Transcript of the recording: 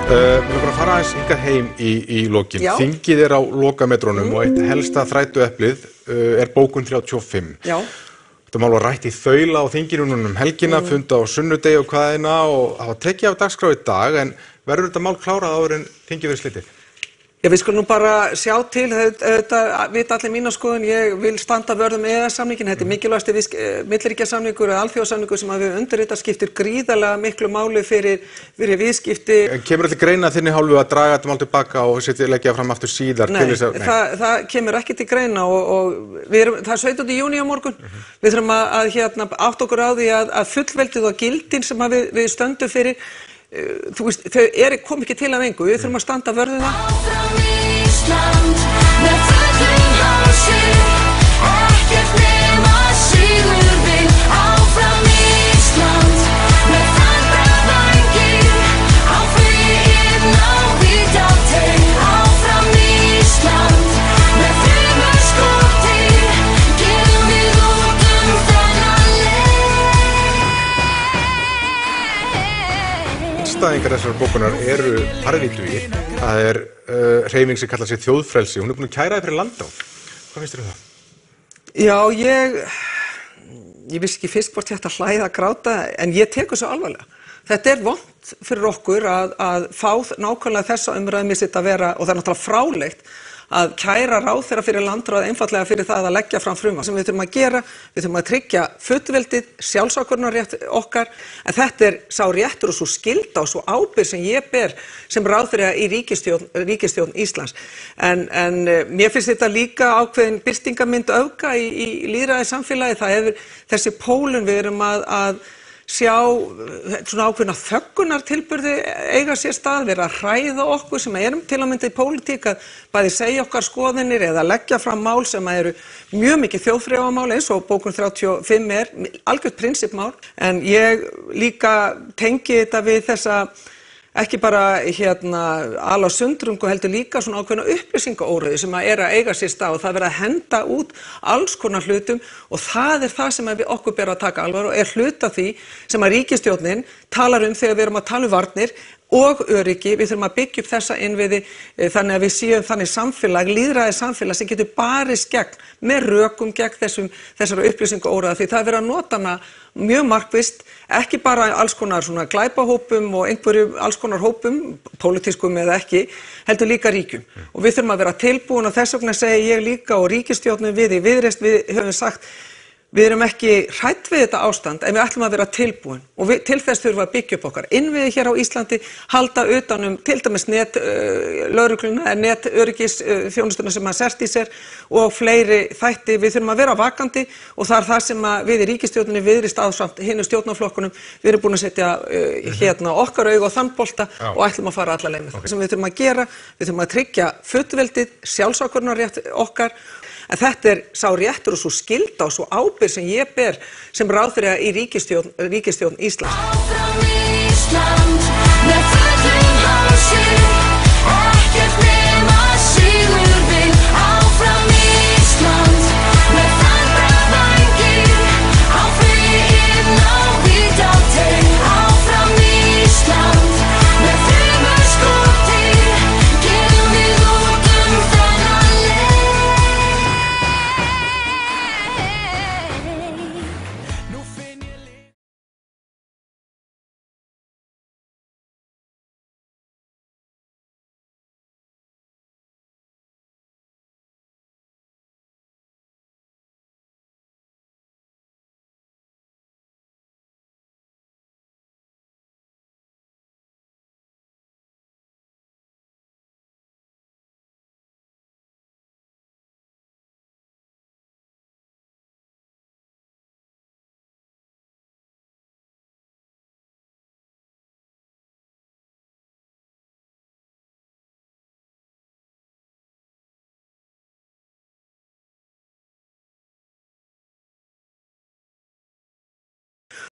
Við erum bara að fara aðeins hingað heim í lokin. Þingið á lokametrónum og eitt helsta þrætueplið bókun 35. Já. Þetta mál var rætt í þaula á þinginu helgina, funda á sunnudegi og hvaðina og hafa tekið af dagskrá í dag, en verður þetta mál klárað áður en þingið verður slitið? Já, við skulum bara sjá til, þetta vita allir mína skoðun, ég vil standa vörðum EES-samningin, þetta mikilvægasti milliríkjasamningur eða alþjóðasamningur sem við undirritað skiptir gríðarlega miklu máli fyrir viðskipti. Kemur allir greina þinni hálfu að draga þetta mál tilbaka og leggja fram aftur síðar? Nei, það kemur ekki til greina og það er 17. júní á morgun. Við þurfum að átta okkur á því að fullveldið og gildin sem við stöndum fyrir, þú veist, þau kom ekki til af engu, við þurfum að standa vörðum það. Áfram Ísland, með fullum hálsi, ekkert nema sigurvin. Áfram Ísland, með fallra vængi, á flugið návígt á teig. Áfram Ísland, með þrumuskoti, gerum við út þennan leik. Andstæðingar þessar bókunar eru harðvítugir. Það hreyfing sem kallar sig þjóðfrelsi. Hún búin að kæra þið fyrir Landráð. Hvað finnst þér um það? Já, ég vissi ekki fyrst hvort ég ætti að hlæja að gráta, en ég tek þessu alvarlega. Þetta vont fyrir okkur að fá nákvæmlega þessa umræðu, mér sitt að vera, og það náttúrulega fráleitt að kæra ráðherra fyrir Landráð einfaldlega fyrir það að leggja fram frumvarp sem við þurfum að gera. Við þurfum að tryggja fullveldið, sjálfsákvörðunarrétt okkar, en þetta sá réttur og svo skylda og svo ábyrgð sem ég ber sem ráðherra í ríkisstjórn Íslands. En mér finnst þetta líka ákveðin birtingarmynd öfga í lýðræðissamfélagi. Það hefur þessi pólun, við erum að sjá svona ákveðna þöggunartilburði eiga sér stað, vera að hræða okkur sem erum til að mynda í pólitík að bæði segja okkar skoðanir eða leggja fram mál sem eru mjög mikið þjóðþrifamál eins og bókun 35 algjört prinsippmál, en ég líka tengi þetta við þessa ekki bara ala sundrungu heldur líka svona ákveðna upplýsingaóreiðu sem að eiga sér stað og það verið að henda út alls konar hlutum og það það sem við okkur ber að taka alvar og hluta því sem að ríkisstjórnin talar þegar við erum að tala varnir og öryggi. Við þurfum að byggja upp þessa innviði þannig að við séum þannig samfélag, lýðræðis samfélag sem getur barist gegn með rökum gegn þessara upplýsingaóreiða því það verið að nota hana mjög markvisst, ekki bara alls konar svona glæpahópum og einhverju alls konar hópum, pólitískum eða ekki, heldur líka ríkjum. Og við þurfum að vera tilbúin og þess vegna segi ég líka og ríkisstjórnin við í Viðreisn, við höfum sagt við erum ekki hrædd við þetta ástand en við ætlum að vera tilbúin og til þess þurfum við að byggja upp okkar innviði hér á Íslandi, halda utan til dæmis lögregluna, netöryggisþjónustuna sem að sest í sér og fleiri þætti. Við þurfum að vera vakandi og það það sem við í ríkisstjórninni Viðreisn ásamt hinum stjórnarflokkunum, við erum búin að setja okkar augu á þann bolta og ætlum að fara alla leið með það. Sem við þurfum að gera, við þurfum að tryggja fullveldið, sjálfsákvörðunarrétt okkar. En þetta sá réttur og svo skylda og svo ábyrgð sem ég ber sem ráðherra í ríkisstjórn Íslands. Áfram Ísland, með fullum hálsi.